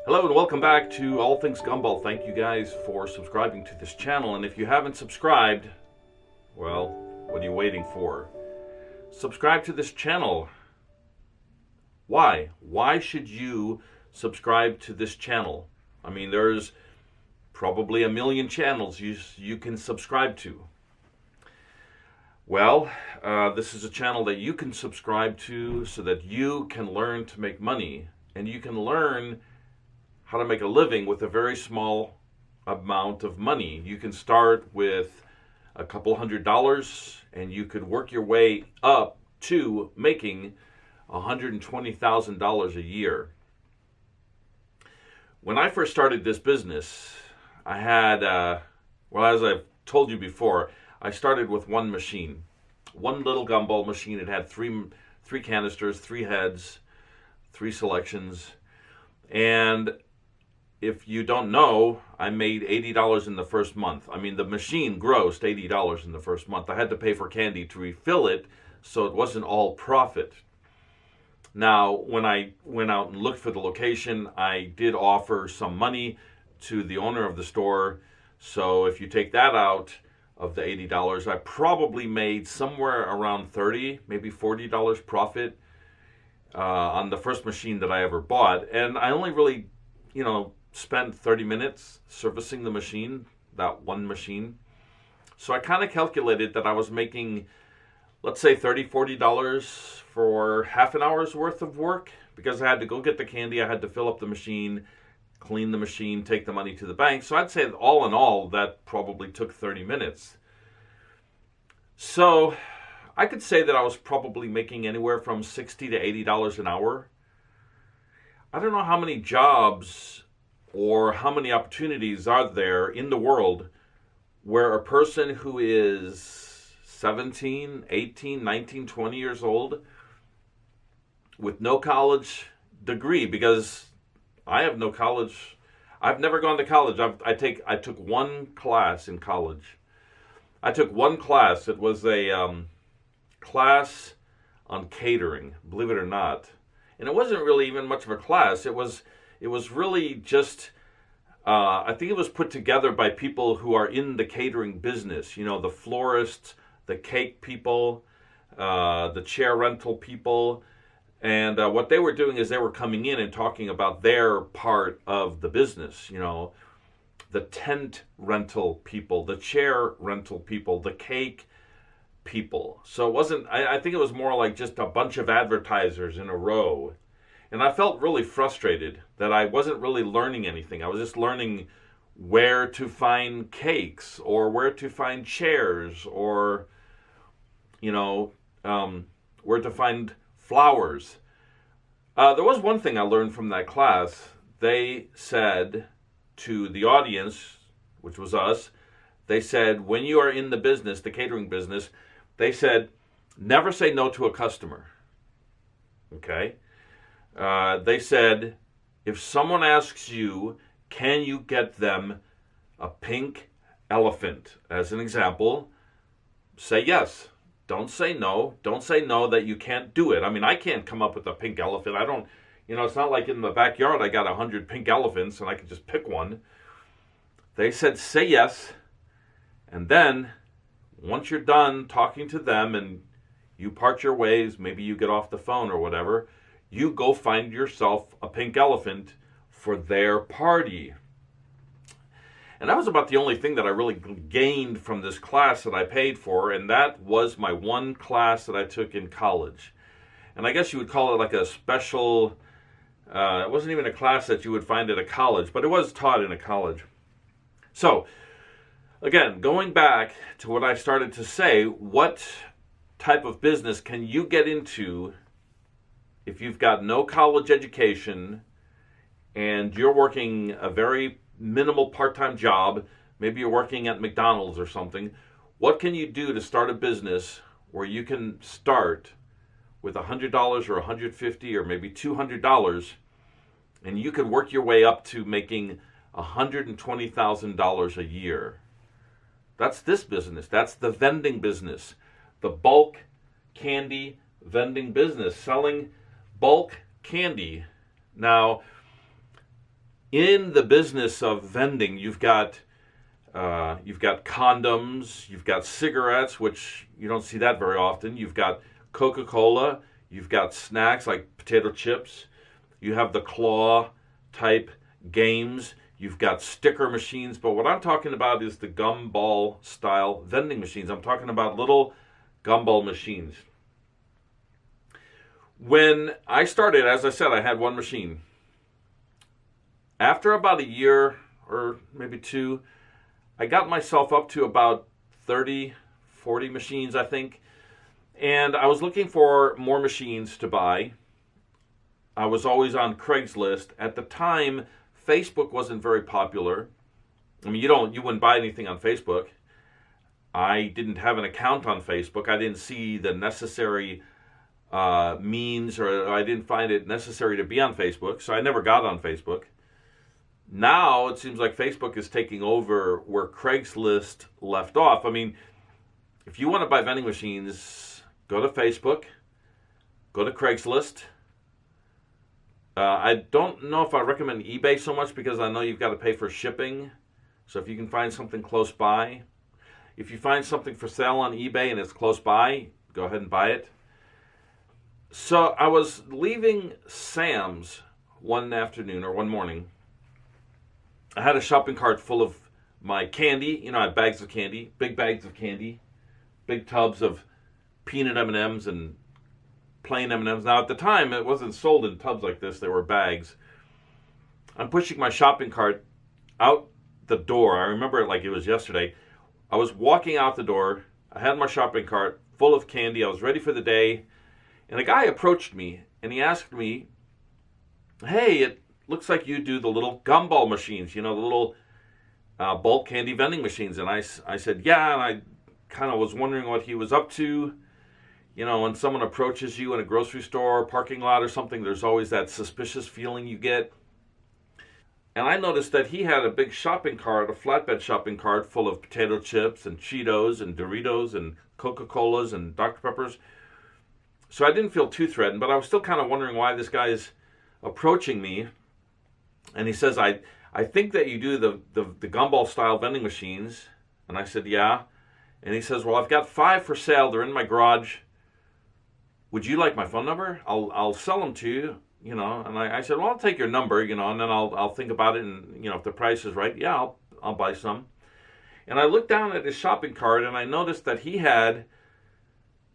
Hello and welcome back to All Things Gumball. Thank you guys for subscribing to this channel. And if you haven't subscribed, well, what are you waiting for? Subscribe to this channel. Why? Why should you subscribe to this channel? I mean, there's probably a million channels you can subscribe to. Well, this is a channel that you can subscribe to so that you can learn to make money. And you can learn how to make a living with a very small amount of money. You can start with a couple $100 and you could work your way up to making $120,000 a year. When I first started this business, I had, well, as I've told you before, I started with one machine, one little gumball machine. It had three canisters, 3 heads, 3 selections, and if you don't know, I made $80 in the first month. I mean, the machine grossed $80 in the first month. I had to pay for candy to refill it, so it wasn't all profit. Now, when I went out and looked for the location, I did offer some money to the owner of the store. So if you take that out of the $80, I probably made somewhere around $30, maybe $40 profit on the first machine that I ever bought. And I only really, spent 30 minutes servicing the machine, that one machine. So I kind of calculated that I was making, let's say $30, $40 for half an hour's worth of work, because I had to go get the candy, I had to fill up the machine, clean the machine, take the money to the bank. So I'd say all in all, that probably took 30 minutes. So I could say that I was probably making anywhere from $60 to $80 an hour. I don't know how many jobs or how many opportunities are there in the world where a person who is 17, 18, 19, 20 years old with no college degree, because I have no college. I've never gone to college. I took one class in college. I took one class. It was a class on catering, believe it or not. And it wasn't really even much of a class. It was really just, I think it was put together by people who are in the catering business. The florists, the cake people, the chair rental people. And what they were doing is they were coming in and talking about their part of the business. The tent rental people, the chair rental people, the cake people. So it wasn't, I think it was more like just a bunch of advertisers in a row. And I felt really frustrated that I wasn't really learning anything. I was just learning where to find cakes or where to find chairs or, where to find flowers. There was one thing I learned from that class. They said to the audience, which was us, they said, when you are in the business, the catering business, they said, never say no to a customer. Okay? They said, if someone asks you, can you get them a pink elephant, as an example, say yes. Don't say no. Don't say no that you can't do it. I mean, I can't come up with a pink elephant. I don't, it's not like in the backyard I got 100 pink elephants and I can just pick one. They said, say yes. And then, once you're done talking to them and you part your ways, maybe you get off the phone or whatever, you go find yourself a pink elephant for their party. And that was about the only thing that I really gained from this class that I paid for, and that was my one class that I took in college. And I guess you would call it like a special, it wasn't even a class that you would find at a college, but it was taught in a college. So, again, going back to what I started to say, what type of business can you get into if you've got no college education and you're working a very minimal part-time job, maybe you're working at McDonald's or something? What can you do to start a business where you can start with $100 or $150 or maybe $200 and you can work your way up to making $120,000 a year? That's this business. That's the vending business, the bulk candy vending business, selling bulk candy. Now, in the business of vending, you've got condoms, you've got cigarettes, which you don't see that very often. You've got Coca-Cola, you've got snacks like potato chips, you have the claw type games, you've got sticker machines. But what I'm talking about is the gumball style vending machines. I'm talking about little gumball machines. When I started, as I said, I had one machine. After about a year or maybe two, I got myself up to about 30, 40 machines, I think. And I was looking for more machines to buy. I was always on Craigslist. At the time, Facebook wasn't very popular. I mean, you wouldn't buy anything on Facebook. I didn't have an account on Facebook. I didn't see the necessary means, or I didn't find it necessary to be on Facebook, so I never got on Facebook. Now it seems like Facebook is taking over where Craigslist left off. I mean, if you want to buy vending machines, go to Facebook, go to Craigslist. I don't know if I recommend eBay so much because I know you've got to pay for shipping. So if you can find something close by, if you find something for sale on eBay and it's close by, go ahead and buy it. So I was leaving Sam's one afternoon or one morning. I had a shopping cart full of my candy. You know, I had bags of candy, big bags of candy, big tubs of peanut M&Ms and plain M&Ms. Now, at the time, it wasn't sold in tubs like this. They were bags. I'm pushing my shopping cart out the door. I remember it like it was yesterday. I was walking out the door. I had my shopping cart full of candy. I was ready for the day. And a guy approached me, and he asked me, "Hey, it looks like you do the little gumball machines, you know, the little bulk candy vending machines." And I said, "Yeah," and I kind of was wondering what he was up to. You know, when someone approaches you in a grocery store, parking lot or something, there's always that suspicious feeling you get. And I noticed that he had a big shopping cart, a flatbed shopping cart full of potato chips and Cheetos and Doritos and Coca-Colas and Dr. Peppers. So I didn't feel too threatened, but I was still kind of wondering why this guy is approaching me. And he says, I think that you do the gumball style vending machines. And I said, "Yeah." And he says, "Well, I've got 5 for sale. They're in my garage. Would you like my phone number? I'll sell them to you, you know." And I said, "Well, I'll take your number, you know, and then I'll think about it, and, you know, if the price is right, yeah, I'll buy some." And I looked down at his shopping cart, and I noticed that he had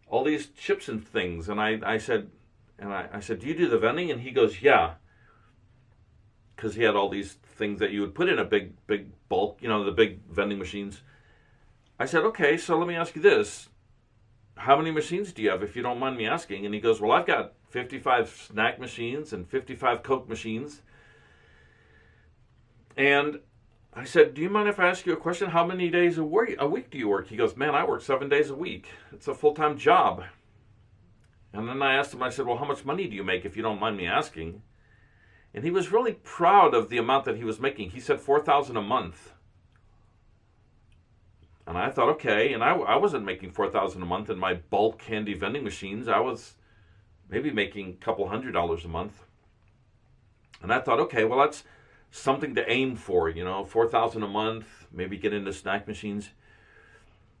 all these chips and things. And I said, "Do you do the vending?" And he goes, "Yeah." Because he had all these things that you would put in a big bulk, you know, the big vending machines. I said, "Okay, so let me ask you this. How many machines do you have, if you don't mind me asking?" And he goes, "Well, I've got 55 snack machines and 55 Coke machines." And I said, "Do you mind if I ask you a question? How many days a week do you work?" He goes, "Man, I work 7 days a week. It's a full-time job." And then I asked him, I said, "Well, how much money do you make, if you don't mind me asking?" And he was really proud of the amount that he was making. He said $4,000 a month. And I thought, okay, and I wasn't making $4,000 a month in my bulk candy vending machines. I was maybe making a couple $100s a month. And I thought, okay, well, that's something to aim for, you know, $4,000 a month, maybe get into snack machines.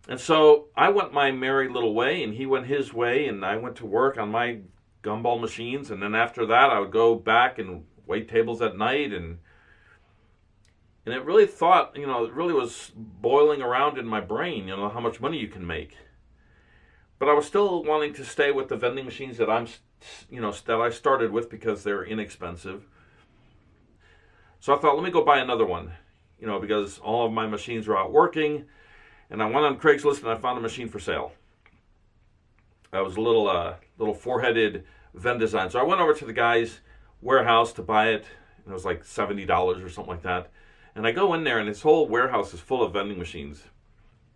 And so I went my merry little way, and he went his way, and I went to work on my gumball machines. And then after that, I would go back and wait tables at night, and it really it really was boiling around in my brain, you know, how much money you can make. But I was still wanting to stay with the vending machines that that I started with, because they're inexpensive. So I thought, let me go buy another one, you know, because all of my machines were out working. And I went on Craigslist and I found a machine for sale. That was a little four-headed Venn design. So I went over to the guy's warehouse to buy it. It was like $70 or something like that. And I go in there, and his whole warehouse is full of vending machines.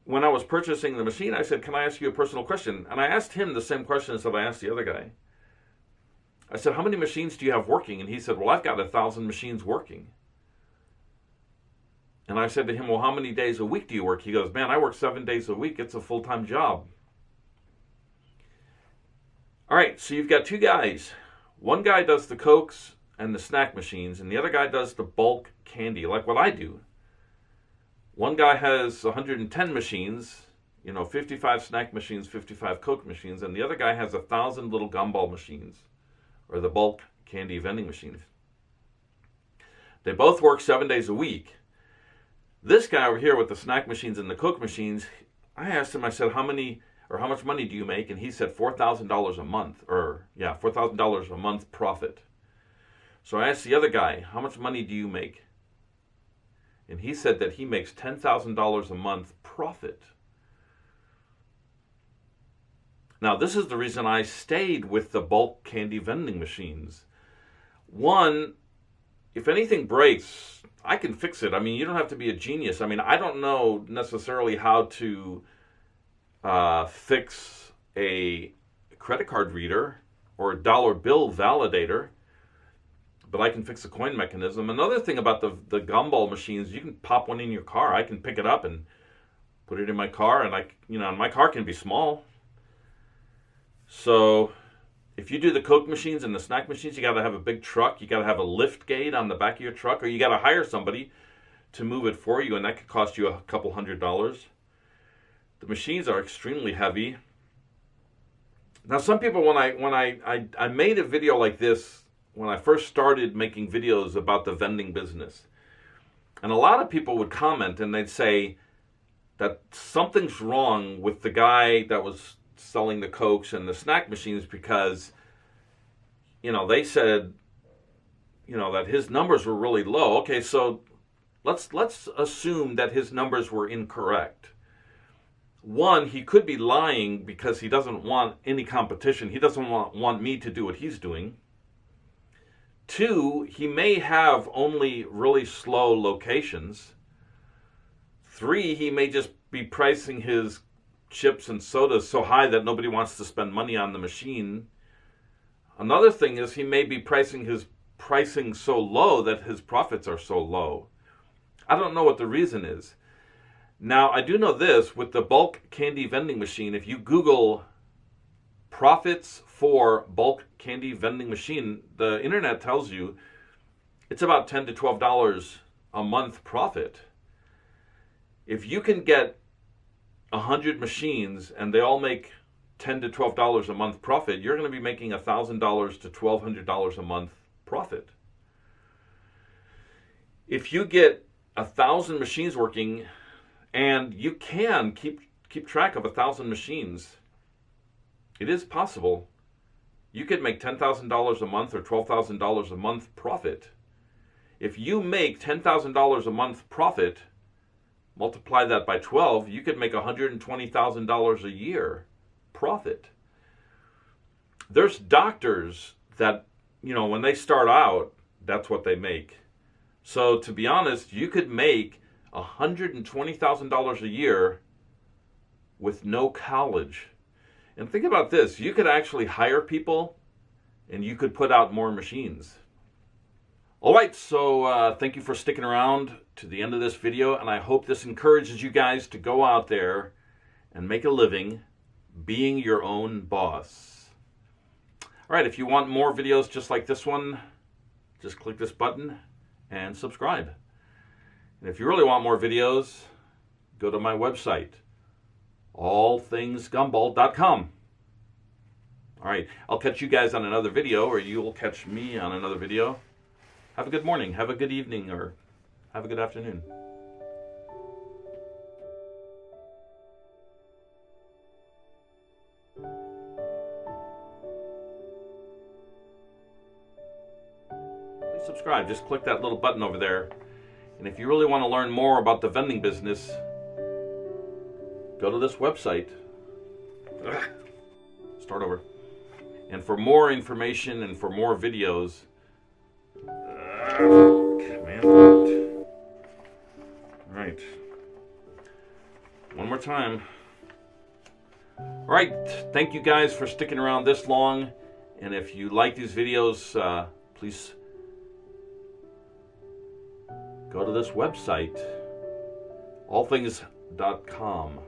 When I was purchasing the machine, I said, "Can I ask you a personal question?" And I asked him the same questions that I asked the other guy. I said, "How many machines do you have working?" And he said, "Well, I've got 1,000 machines working." And I said to him, "Well, how many days a week do you work?" He goes, "Man, I work 7 days a week. It's a full-time job." All right, so you've got 2 guys. One guy does the Cokes and the snack machines, and the other guy does the bulk candy, like what I do. One guy has 110 machines, 55 snack machines, 55 Coke machines, and the other guy has 1,000 little gumball machines, or the bulk candy vending machines. They both work 7 days a week. This guy over here with the snack machines and the Coke machines, I asked him, I said, how much money do you make? And he said $4,000 a month, $4,000 a month profit. So I asked the other guy, how much money do you make? And he said that he makes $10,000 a month profit. Now, this is the reason I stayed with the bulk candy vending machines. One, if anything breaks, I can fix it. I mean, you don't have to be a genius. I mean, I don't know necessarily how to fix a credit card reader or a dollar bill validator, but I can fix the coin mechanism. Another thing about the gumball machines, you can pop one in your car. I can pick it up and put it in my car, and my car can be small. So if you do the Coke machines and the snack machines, you got to have a big truck. You got to have a lift gate on the back of your truck, or you got to hire somebody to move it for you, and that could cost you a couple $100s. The machines are extremely heavy. Now, some people, when I made a video like this, when I first started making videos about the vending business, and a lot of people would comment and they'd say that something's wrong with the guy that was selling the Cokes and the snack machines because, they said, that his numbers were really low. Okay, so let's assume that his numbers were incorrect. One, he could be lying because he doesn't want any competition. He doesn't want me to do what he's doing. Two, he may have only really slow locations. Three, he may just be pricing his chips and sodas so high that nobody wants to spend money on the machine. Another thing is he may be pricing his pricing so low that his profits are so low. I don't know what the reason is. Now, I do know this, with the bulk candy vending machine, if you Google profits for bulk candy vending machine, the internet tells you it's about $10 to $12 a month profit. If you can get 100 machines and they all make $10 to $12 a month profit, you're going to be making $1,000 to $1,200 a month profit. If you get 1,000 machines working, and you can keep track of 1,000 machines, it is possible. You could make $10,000 a month or $12,000 a month profit. If you make $10,000 a month profit, multiply that by 12, you could make $120,000 a year profit. There's doctors that, when they start out, that's what they make. So to be honest, you could make $120,000 a year with no college. And think about this, you could actually hire people and you could put out more machines. All right, so thank you for sticking around to the end of this video, and I hope this encourages you guys to go out there and make a living being your own boss. All right, if you want more videos just like this one, just click this button and subscribe. And if you really want more videos, go to my website, allthingsgumball.com. All right, I'll catch you guys on another video, or you'll catch me on another video. Have a good morning, have a good evening, or have a good afternoon. Please subscribe. Just click that little button over there. And if you really want to learn more about the vending business, go to this website. Start over. And for more information and for more videos, command alt. All right. One more time. All right. Thank you guys for sticking around this long. And if you like these videos, please go to this website, allthings.com.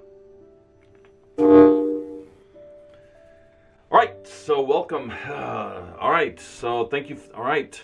All right, so welcome. All right, so thank you. All right,